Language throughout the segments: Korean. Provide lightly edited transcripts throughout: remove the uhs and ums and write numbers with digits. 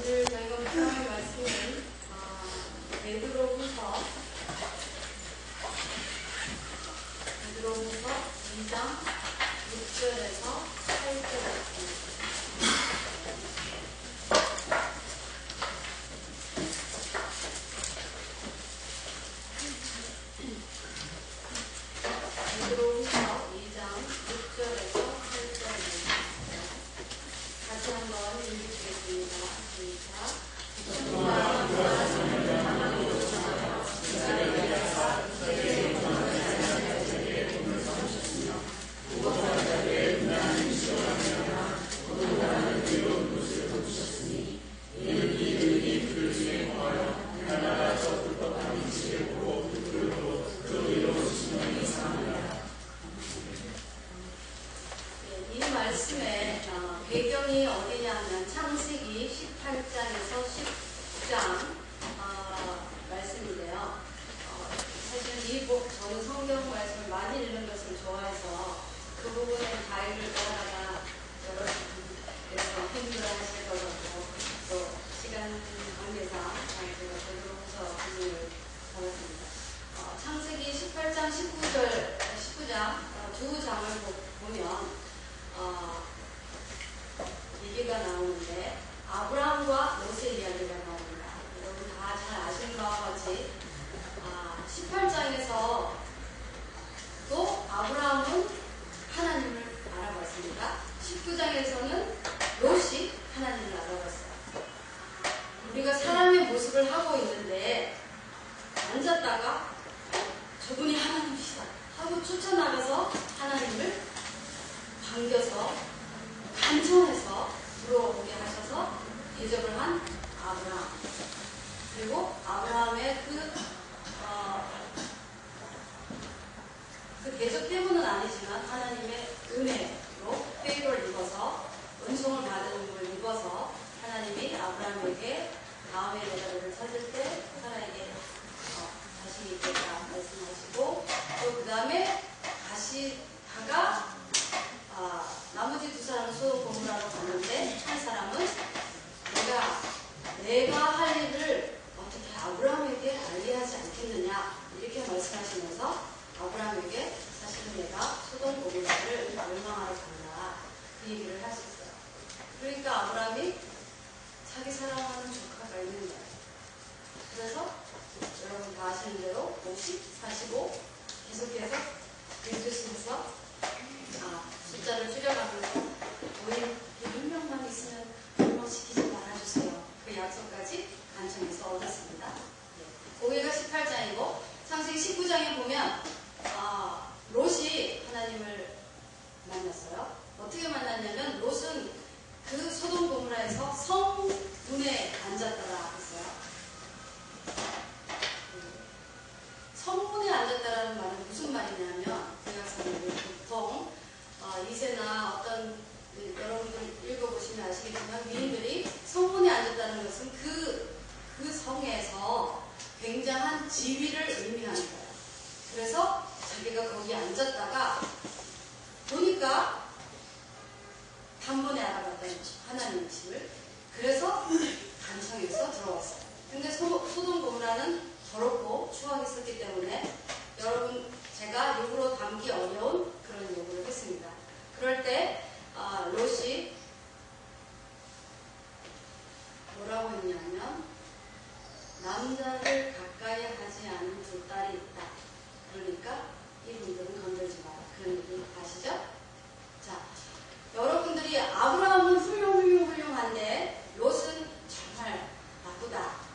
오늘 저희가 묵상할 말씀은 베드로후서 2장 6절에서 8절입니다. 베드로후서 2장 6절에서 8절입니다. 다시 한번 읽겠습니다. 시작. 이 말씀의 배경이 어디냐면 창세기 18장에서 19장 말씀인데요. 사실 저는 성경 말씀을 많이 읽는 것을 좋아해서 그 부분에 가이드를 따라가 여러분께서 힘들어하실 것 같고 또 시간 관계상 제가 베드로후서 부분을 잡았습니다. 창세기 18장 19장 두 장을 보면 얘기가 나오는데 아브라함과 롯의 이야기가 나옵니다. 여러분 다 잘 아시는 바와 같이 18장에서 또 아브라함은 하나님을 알아봤습니다. 19장에서는 롯이 하나님을 알아봤어요. 우리가 사람의 모습을 하고 있는데 앉았다가 저분이 하나님이시다 하고 쫓아나가서 하나님을 반겨서 간청해서 들어오게 하셔서 대접을 한 아브라함, 그리고 아브라함의 그 대접 때문은 아니지만 하나님의 은혜로 페이버를 입어서 은총을 받은 걸 입어서 하나님이 아브라함에게 다음에 내가 너를 찾을 때 사라에게 자신이 있겠다 말씀하시고 또 그 다음에 다시 다가 나머지 두 사람은 소돔 고모라로 갔는데 한 사람은 내가 할 일을 어떻게 아브라함에게 알리하지 않겠느냐 이렇게 말씀하시면서 아브라함에게 사실은 내가 소돔 고모라를 멸망하러 간다 그 얘기를 할 수 있어요. 그러니까 아브라함이 자기 사랑하는 조카가 있는 거예요. 그래서 여러분 다 아시는 대로 50, 45 계속해서 예수님께서 숫자를 줄여가면서 우리 1명만 있으면 멸망시키지 말아주세요. 그 약속까지 간청해서 얻었습니다. 거기가 18장이고 창세기 19장에 보면 롯이 하나님을 만났어요. 어떻게 만났냐면 롯은 그 소돔 고모라에서 성문에 앉았더라 했어요. 성문에 앉았다라는 말은 무슨 말이냐면 구약성경은 보통 이세나 어떤 여러분들 읽어보시면 아시겠지만 미인들이 성문에 앉았다는 것은 그 성에서 굉장한 지위를 의미하는 거예요. 그래서 자기가 거기 앉았다가 보니까 단번에 알아봤다는 하나님이심을 그래서 간청해서 들어왔어요. 근데 소돔 고모라는 더럽고 추악이 있었기 때문에 여러분 제가 욕으로 담기 어려운 그런 요구를 했습니다. 그럴 때 롯이 뭐라고 했냐면 남자를 가까이 하지 않은 두 딸이 있다. 그러니까 이분들은 건들지 마라. 그런 얘기 아시죠? 자, 여러분들이 아브라함은 훌륭한데 롯은 정말 나쁘다.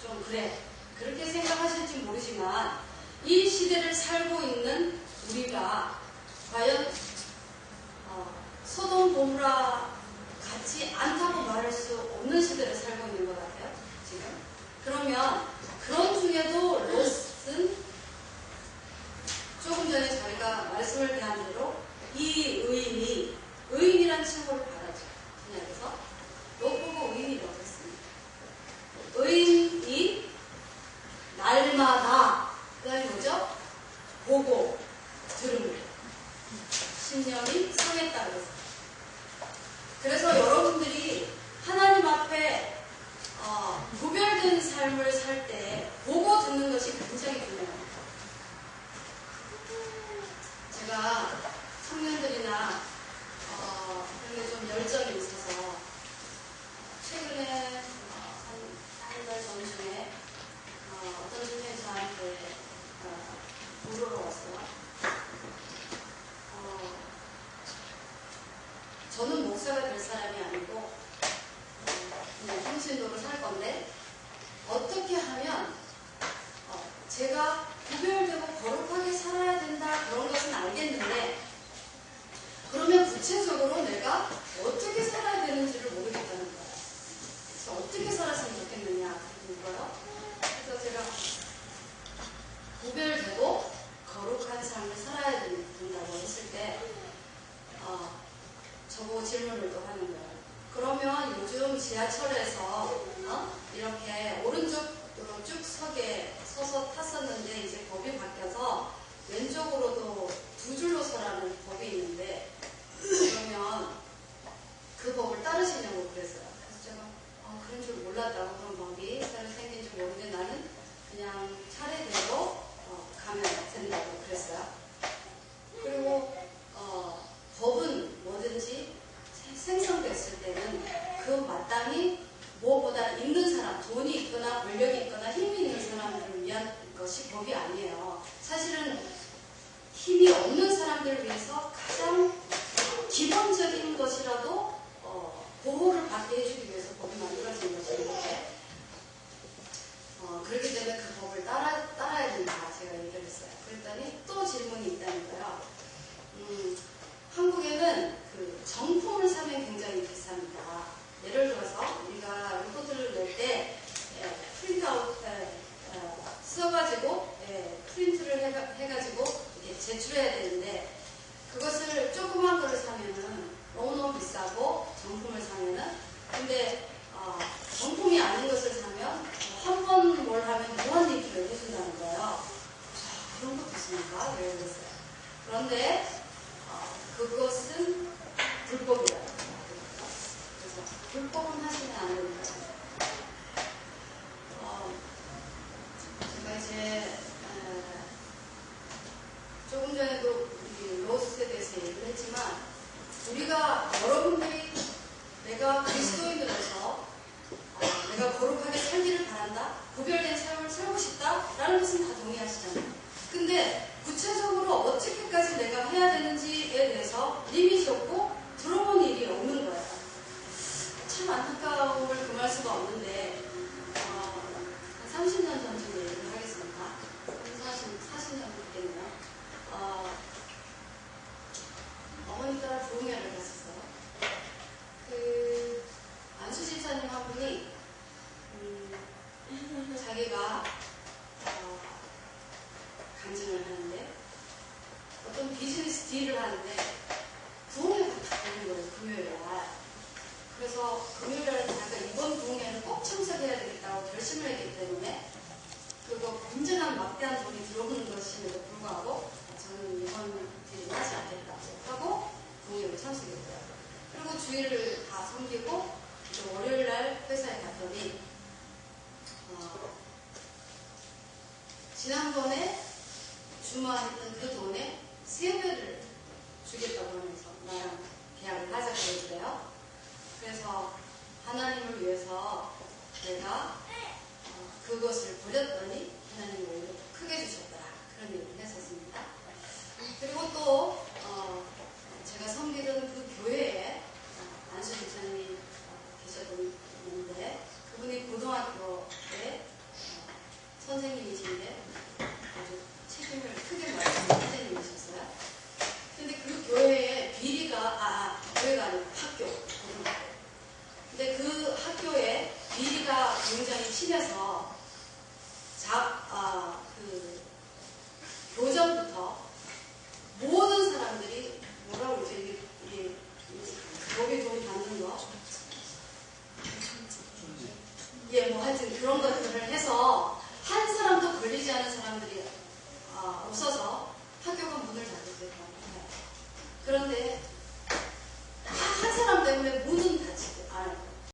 좀 그래. 그렇게 생각하실지 모르지만 이 시대를 살고 있는 우리가 과연 소돔 고모라 같지 않다고 말할 수 없는 시대를 살고 있는 것 같아요. 지금. 그러면 그런 중에도 롯은 조금 전에 저희가 말씀을 대한 대로 이 의인이란 칭호를 받았죠. 그냥에서 롯 보고 의인이라고 했습니다. 의인이 날마다 그 다음에 뭐죠? 보고 들음을 신념이 상했다 그랬어요. 그래서 여러분들이 하나님 앞에 요즘 지하철에서 이렇게 오른쪽으로 쭉 서서 탔었는데 이제 법이 바뀌어서 왼쪽으로도 두 줄로 서라는 법이 있는데 그러면 그 법을 따르시냐고 그랬어요. 그래서 제가 그런 줄 몰랐다고 그런 법이 새로 생긴 줄 모르는데 나는 그냥 차례대로 가면 된다고 그랬어요. 그리고 법은 뭐든지 생성됐을 때는 그 마땅히 무엇보다 있는 사람, 돈이 있거나 권력이 있거나 힘이 있는 사람들을 위한 것이 법이 아니에요. 사실은 힘이 없는 사람들을 위해서 가장 기본적인 것이라도 보호를 받게 해주기 위해서 법이 만들어진 것인데 그렇기 때문에 그 법을 따라야 된다 제가 얘기를 했어요. 그랬더니 또 질문이 있다는 거예요. 한국에는 그 정품을 사면 굉장히 비쌉니다. 예를 들어서 우리가 리포트를 낼 때 프린트아웃 써가지고 프린트를 해가지고 이렇게 제출해야 되는데 그것을 조그만 거를 사면은 너무너무 비싸고 정품을 사면은 근데 정품이 아닌 것을 사면 한 번 뭘 하면 무한리필을 해준다는 거예요. 그런 것도 있습니까? 왜 그랬어요? 그런데 그것은 불법이라고 그래서 불법은 하시면 안 됩니다. 제가 이제 조금 전에도 우리 로스에 대해서 얘기를 했지만 우리가 여러분들이 내가 그리스도인으로서 내가 거룩하게 살기를 바란다, 구별된 삶을 살고 싶다 라는 것은 다 동의하시잖아요. 근데 구체적으로 어떻게까지 내가 해야 되는지에 대해서 리밋이 없고 들어본 일이 없는 거예요. 참 안타까움을 금할 수가 없는데 한 30년 전쯤 얘기를 하겠습니다. 40년 됐겠네요. 어머니 따라 부흥회를 갔었어요. 그 안수 집사님 한 분이 자기가 간증을 하는데 어떤 비즈니스 딜을 하는데 부흥회가 딱 되는 거예요. 금요일에. 그래서 금요일에 자기가 이번 부흥회는 꼭 참석해야 되겠다고 결심을 했기 때문에 그거 굉장한 막대한 돈이 들어오는 것임에도 불구하고 저는 이번 딜을 하지 않겠다고 하고 부흥회를 참석했어요. 그리고 주일을 다 섬기고 월요일날 회사에 갔더니 지난번에 주마했던 그 돈에 3배를 주겠다고 하면서 나랑 계약을 하자고 그러더래요. 그래서 하나님을 위해서 내가 그것을 버렸더니 하나님이 오히려 크게 주셨더라. 그런 얘기를 했었습니다. 그리고 또 제가 섬기던 그 교회에 안수 집사님이 계셨는데 그분이 고등학교에 선생님이신데 아주 책임을 크게 맡은 선생님이셨어요. 근데 그 교회의 비리가 교회가 아니고 학교, 고등학교. 근데 그 학교에 비리가 굉장히 심해서 그 교정부터 모든 사람들이 뭐라고 그러지? 이게 법이 돈 받는 거? 예, 뭐 하여튼 그런 것들을 해서 한 사람도 걸리지 않은 사람들이 없어서 학교가 문을 닫았어요. 그런데 한 사람 때문에 모든